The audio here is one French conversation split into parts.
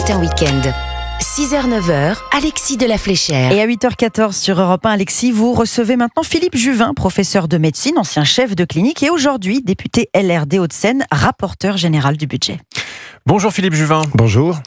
Matin Week-end. 6h-9h, Alexis de la Fléchère. Et à 8h14 sur Europe 1, Alexis, vous recevez maintenant Philippe Juvin, professeur de médecine, ancien chef de clinique et aujourd'hui député LR des Hauts-de-Seine, rapporteur général du budget. Bonjour Philippe Juvin. Bonjour.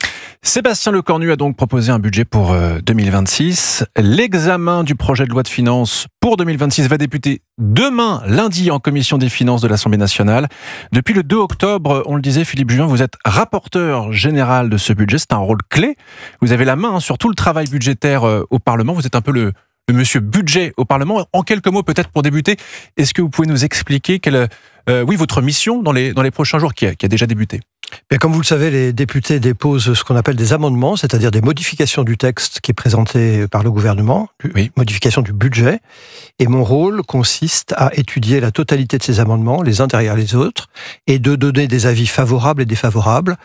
Sébastien Lecornu a donc proposé un budget pour 2026. L'examen du projet de loi de finances pour 2026 va débuter demain, lundi, en commission des finances de l'Assemblée nationale. Depuis le 2 octobre, on le disait, Philippe Juvin, vous êtes rapporteur général de ce budget. C'est un rôle clé. Vous avez la main sur tout le travail budgétaire au Parlement. Vous êtes un peu le monsieur budget au Parlement. En quelques mots, peut-être pour débuter, est-ce que vous pouvez nous expliquer votre mission dans les prochains jours qui a déjà débuté? Bien, comme vous le savez, les députés déposent ce qu'on appelle des amendements, c'est-à-dire des modifications du texte qui est présenté par le gouvernement, modification du budget. Et mon rôle consiste à étudier la totalité de ces amendements, les uns derrière les autres, et de donner des avis favorables et défavorables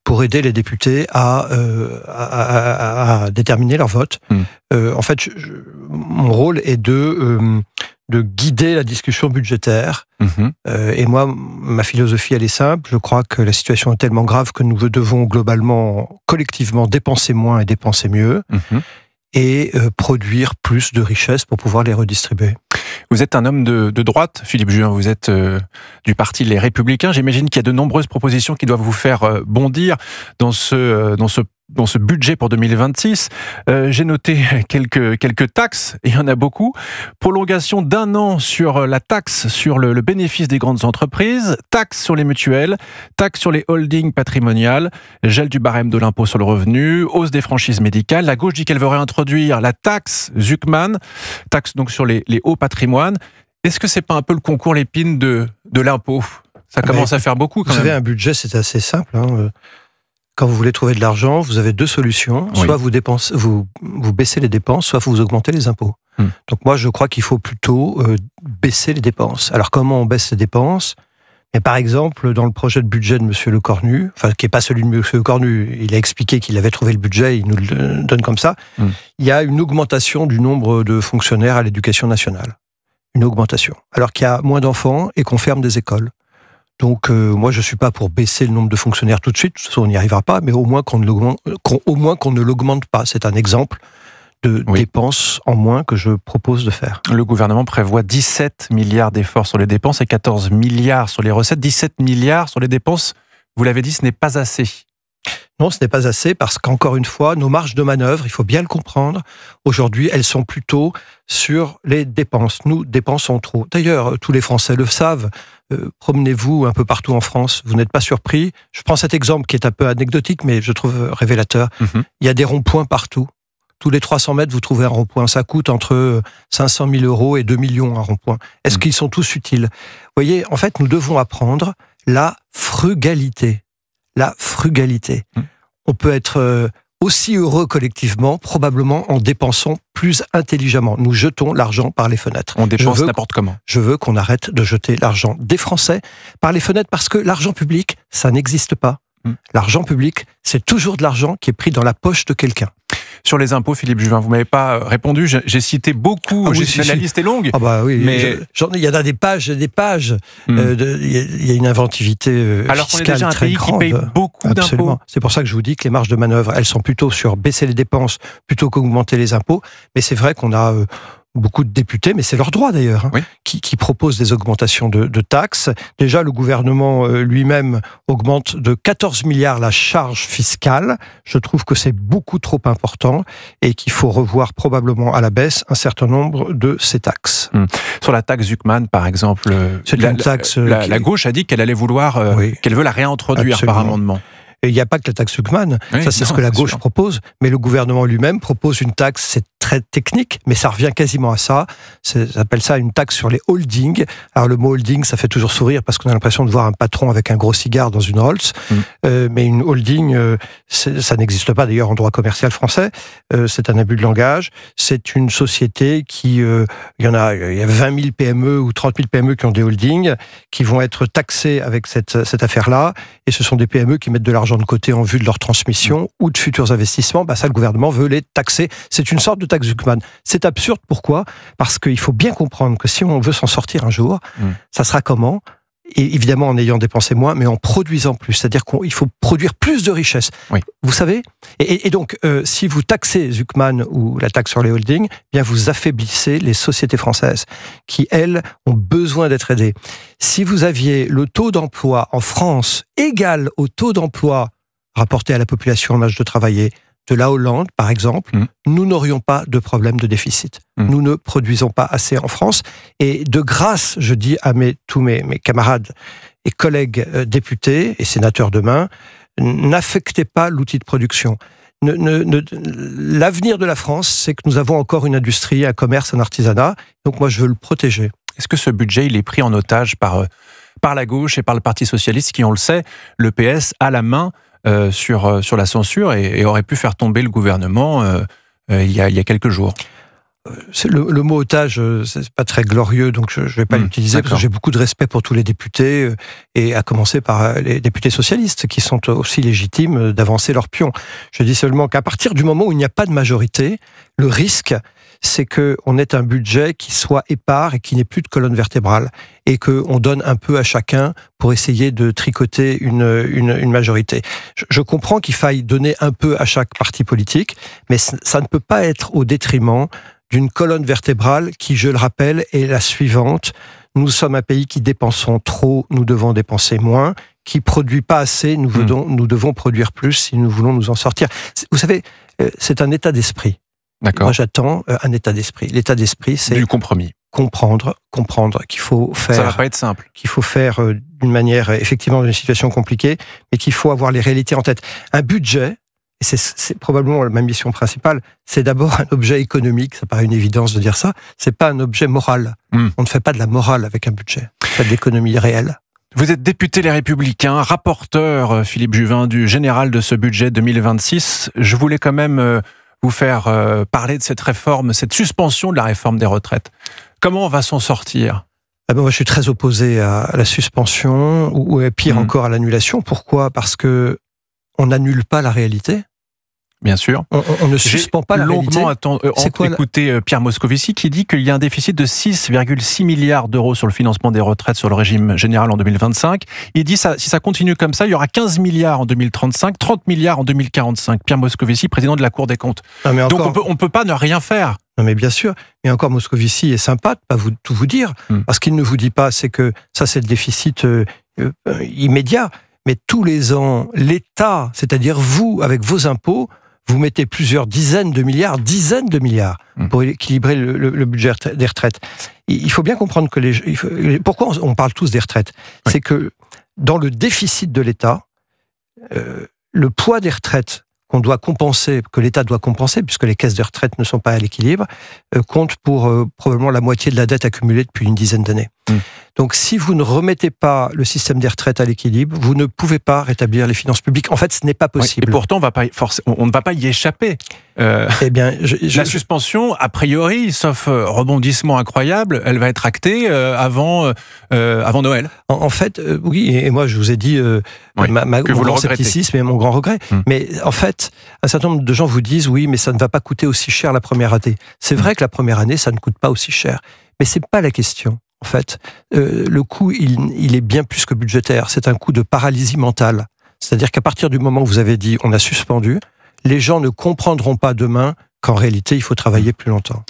pour aider les députés à déterminer leur vote. En fait, mon rôle est de guider la discussion budgétaire. Et moi, ma philosophie, elle est simple. Je crois que la situation est tellement grave que nous devons globalement, collectivement, dépenser moins et dépenser mieux, et produire plus de richesses pour pouvoir les redistribuer. Vous êtes un homme de droite, Philippe Juvin, vous êtes du parti Les Républicains. J'imagine qu'il y a de nombreuses propositions qui doivent vous faire bondir dans ce budget pour 2026. J'ai noté quelques taxes, et il y en a beaucoup. Prolongation d'1 an sur la taxe sur le bénéfice des grandes entreprises, taxe sur les mutuelles, taxe sur les holdings patrimoniales, gel du barème de l'impôt sur le revenu, hausse des franchises médicales. La gauche dit qu'elle veut réintroduire la taxe Zuckman, taxe donc sur les hauts patrimoines. Est-ce que c'est pas un peu le concours l'épine de l'impôt? Ça commence à faire beaucoup quand même. Vous savez, un budget, c'est assez simple, Quand vous voulez trouver de l'argent, vous avez deux solutions. Soit vous baissez les dépenses, soit vous augmentez les impôts. Donc moi, je crois qu'il faut plutôt baisser les dépenses. Alors comment on baisse les dépenses? Mais par exemple, dans le projet de budget de M. Lecornu, qui n'est pas celui de M. Lecornu, il a expliqué qu'il avait trouvé le budget, il nous le donne comme ça, il y a une augmentation du nombre de fonctionnaires à l'éducation nationale. Une augmentation. Alors qu'il y a moins d'enfants et qu'on ferme des écoles. Donc moi je suis pas pour baisser le nombre de fonctionnaires tout de suite, on n'y arrivera pas, mais au moins qu'on ne l'augmente pas. C'est un exemple de dépenses en moins que je propose de faire. Le gouvernement prévoit 17 milliards d'efforts sur les dépenses et 14 milliards sur les recettes. 17 milliards sur les dépenses, vous l'avez dit, ce n'est pas assez. Non, ce n'est pas assez parce qu'encore une fois, nos marges de manœuvre, il faut bien le comprendre, aujourd'hui, elles sont plutôt sur les dépenses. Nous dépensons trop. D'ailleurs, tous les Français le savent. Promenez-vous un peu partout en France, vous n'êtes pas surpris. Je prends cet exemple qui est un peu anecdotique, mais je trouve révélateur. Il y a des ronds-points partout. Tous les 300 mètres, vous trouvez un rond-point. Ça coûte entre 500 000 euros et 2 millions un rond-point. Est-ce qu'ils sont tous utiles? Vous voyez, en fait, nous devons apprendre la frugalité. La frugalité. On peut être aussi heureux collectivement, probablement en dépensant plus intelligemment. Nous jetons l'argent par les fenêtres. On dépense n'importe comment. Je veux qu'on arrête de jeter l'argent des Français par les fenêtres parce que l'argent public, ça n'existe pas. L'argent public, c'est toujours de l'argent qui est pris dans la poche de quelqu'un. Sur les impôts, Philippe Juvin, vous ne m'avez pas répondu. J'ai cité beaucoup, la liste est longue. Ah bah oui, mais il y en a des pages et des pages. Il y a une inventivité alors qu'on est fiscale déjà un très pays grande. qui paye beaucoup d'impôts. C'est pour ça que je vous dis que les marges de manœuvre, elles sont plutôt sur baisser les dépenses plutôt qu'augmenter les impôts. Mais c'est vrai qu'on a beaucoup de députés, mais c'est leur droit d'ailleurs, qui proposent des augmentations de taxes. Déjà, le gouvernement lui-même augmente de 14 milliards la charge fiscale. Je trouve que c'est beaucoup trop important et qu'il faut revoir probablement à la baisse un certain nombre de ces taxes. Sur la taxe Zuckman, par exemple, la gauche a dit qu'elle allait vouloir, qu'elle veut la réintroduire par amendement. Et il n'y a pas que la taxe Zuckman, ça c'est ce que la gauche propose, mais le gouvernement lui-même propose une taxe, c'est très technique, mais ça revient quasiment à ça. Ça s'appelle ça une taxe sur les holdings. Alors le mot holding, ça fait toujours sourire parce qu'on a l'impression de voir un patron avec un gros cigare dans une Rolls. Mais une holding, ça n'existe pas d'ailleurs en droit commercial français. C'est un abus de langage. C'est une société qui, il y a 20 000 PME ou 30 000 PME qui ont des holdings, qui vont être taxés avec cette affaire-là. Et ce sont des PME qui mettent de l'argent de côté en vue de leur transmission ou de futurs investissements. Ça, le gouvernement veut les taxer. C'est une sorte de taxe Zuckman. C'est absurde, pourquoi ? Parce qu'il faut bien comprendre que si on veut s'en sortir un jour, ça sera comment ? Et évidemment en ayant dépensé moins, mais en produisant plus. C'est-à-dire qu'il faut produire plus de richesses. Oui. Vous savez, et donc, si vous taxez Zuckman ou la taxe sur les holdings, eh bien vous affaiblissez les sociétés françaises qui, elles, ont besoin d'être aidées. Si vous aviez le taux d'emploi en France égal au taux d'emploi rapporté à la population en âge de travailler de la Hollande, par exemple, nous n'aurions pas de problème de déficit. Nous ne produisons pas assez en France. Et de grâce, je dis à tous mes camarades et collègues députés et sénateurs demain, n'affectez pas l'outil de production. L'avenir de la France, c'est que nous avons encore une industrie, un commerce, un artisanat. Donc moi, je veux le protéger. Est-ce que ce budget, il est pris en otage par la gauche et par le Parti socialiste qui, on le sait, le PS a la main sur la censure et aurait pu faire tomber le gouvernement il y a quelques jours? Le mot otage, c'est pas très glorieux, donc je vais pas l'utiliser parce que j'ai beaucoup de respect pour tous les députés et à commencer par les députés socialistes qui sont aussi légitimes d'avancer leur pion. Je dis seulement qu'à partir du moment où il n'y a pas de majorité, le risque, c'est qu'on ait un budget qui soit épars et qui n'ait plus de colonne vertébrale et qu'on donne un peu à chacun pour essayer de tricoter une majorité. Je comprends qu'il faille donner un peu à chaque parti politique, mais ça ne peut pas être au détriment d'une colonne vertébrale qui, je le rappelle, est la suivante. Nous sommes un pays qui dépensons trop, nous devons dépenser moins, qui produit pas assez, nous devons produire plus si nous voulons nous en sortir. Vous savez, c'est un état d'esprit. D'accord. Moi, j'attends un état d'esprit. L'état d'esprit, c'est du compromis. Comprendre qu'il faut faire. Ça va pas être simple. Qu'il faut faire d'une manière, effectivement, dans une situation compliquée, mais qu'il faut avoir les réalités en tête. Un budget, et c'est probablement ma mission principale, c'est d'abord un objet économique, ça paraît une évidence de dire ça, c'est pas un objet moral. On ne fait pas de la morale avec un budget, on fait de l'économie réelle. Vous êtes député Les Républicains, rapporteur, Philippe Juvin, du général de ce budget 2026. Je voulais quand même vous faire parler de cette réforme, cette suspension de la réforme des retraites. Comment on va s'en sortir ? Moi, je suis très opposé à la suspension, ou pire encore à l'annulation. Pourquoi ? Parce que on n'annule pas la réalité. Bien sûr. On ne suspend pas la réalité. J'ai longuement écouté Pierre Moscovici qui dit qu'il y a un déficit de 6,6 milliards d'euros sur le financement des retraites sur le régime général en 2025. Il dit si ça continue comme ça, il y aura 15 milliards en 2035, 30 milliards en 2045. Pierre Moscovici, président de la Cour des comptes. Donc on peut pas ne rien faire. Non mais bien sûr, mais encore Moscovici est sympa de pas tout vous dire, parce qu'il ne vous dit pas c'est que ça c'est le déficit immédiat, mais tous les ans, l'État, c'est-à-dire vous, avec vos impôts, vous mettez plusieurs dizaines de milliards pour équilibrer le budget des retraites. Il faut bien comprendre que pourquoi on parle tous des retraites, c'est que dans le déficit de l'État, le poids des retraites qu'on doit compenser, que l'État doit compenser, puisque les caisses de retraite ne sont pas à l'équilibre, compte pour probablement la moitié de la dette accumulée depuis une dizaine d'années. Donc si vous ne remettez pas le système des retraites à l'équilibre, vous ne pouvez pas rétablir les finances publiques. En fait, ce n'est pas possible. Et pourtant, on ne va pas y échapper. Eh bien, la suspension, a priori, sauf rebondissement incroyable, elle va être actée avant Noël. En fait, oui, et moi je vous ai dit mon grand scepticisme et mon grand regret. Mais en fait, un certain nombre de gens vous disent oui, mais ça ne va pas coûter aussi cher la première année. C'est vrai que la première année, ça ne coûte pas aussi cher. Mais c'est pas la question. En fait, le coût, il est bien plus que budgétaire. C'est un coût de paralysie mentale. C'est-à-dire qu'à partir du moment où vous avez dit on a suspendu, les gens ne comprendront pas demain qu'en réalité, il faut travailler plus longtemps.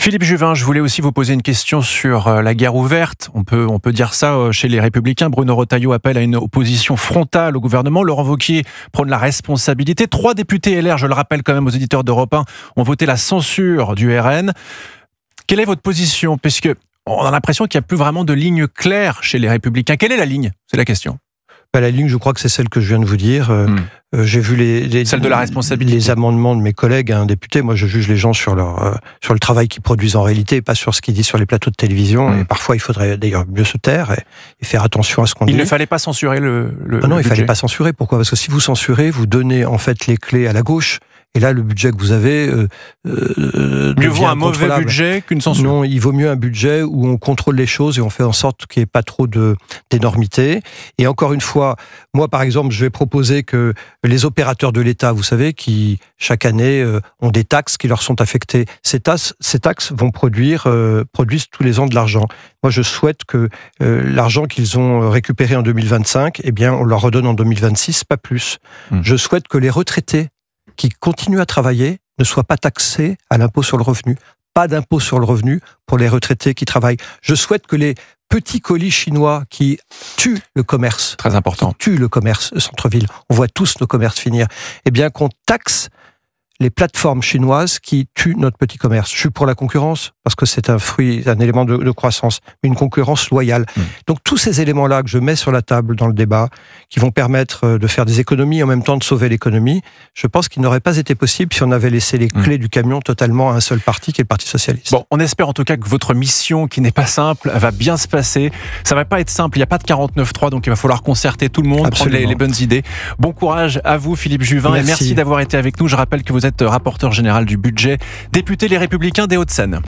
Philippe Juvin, je voulais aussi vous poser une question sur la guerre ouverte. On peut dire ça chez les Républicains. Bruno Retailleau appelle à une opposition frontale au gouvernement. Laurent Wauquiez prône la responsabilité. 3 députés LR, je le rappelle quand même aux éditeurs d'Europe 1, ont voté la censure du RN. Quelle est votre position ? Puisque on a l'impression qu'il n'y a plus vraiment de ligne claire chez les Républicains. Quelle est la ligne ? C'est la question. La ligne, je crois que c'est celle que je viens de vous dire. J'ai vu celle de la responsabilité. Les amendements de mes collègues, députés. Moi, je juge les gens sur le travail qu'ils produisent en réalité, pas sur ce qu'ils disent sur les plateaux de télévision. Et parfois, il faudrait d'ailleurs mieux se taire et faire attention à ce qu'on dit. Il ne fallait pas censurer le non, budget. Il fallait pas censurer. Pourquoi ? Parce que si vous censurez, vous donnez en fait les clés à la gauche. Et là, le budget que vous avez mieux vaut un mauvais budget qu'une censure. Non, il vaut mieux un budget où on contrôle les choses et on fait en sorte qu'il n'y ait pas trop d'énormité. Et encore une fois, moi, par exemple, je vais proposer que les opérateurs de l'État, vous savez, qui chaque année ont des taxes qui leur sont affectées, ces taxes vont produisent tous les ans de l'argent. Moi, je souhaite que l'argent qu'ils ont récupéré en 2025, eh bien, on leur redonne en 2026, pas plus. Je souhaite que les retraités qui continuent à travailler ne soient pas taxés à l'impôt sur le revenu. Pas d'impôt sur le revenu pour les retraités qui travaillent. Je souhaite que les petits colis chinois qui tuent le commerce, très important, tuent le commerce centre-ville, on voit tous nos commerces finir, eh bien qu'on taxe les plateformes chinoises qui tuent notre petit commerce. Je suis pour la concurrence, parce que c'est un élément de croissance, mais une concurrence loyale. Donc tous ces éléments-là que je mets sur la table dans le débat, qui vont permettre de faire des économies et en même temps de sauver l'économie, je pense qu'il n'aurait pas été possible si on avait laissé les clés du camion totalement à un seul parti, qui est le Parti Socialiste. Bon, on espère en tout cas que votre mission, qui n'est pas simple, va bien se passer. Ça va pas être simple, il n'y a pas de 49.3, donc il va falloir concerter tout le monde, prendre les bonnes idées. Bon courage à vous, Philippe Juvin, et merci d'avoir été avec nous. Je rappelle que vous êtes rapporteur général du budget, député Les Républicains des Hauts-de-Seine.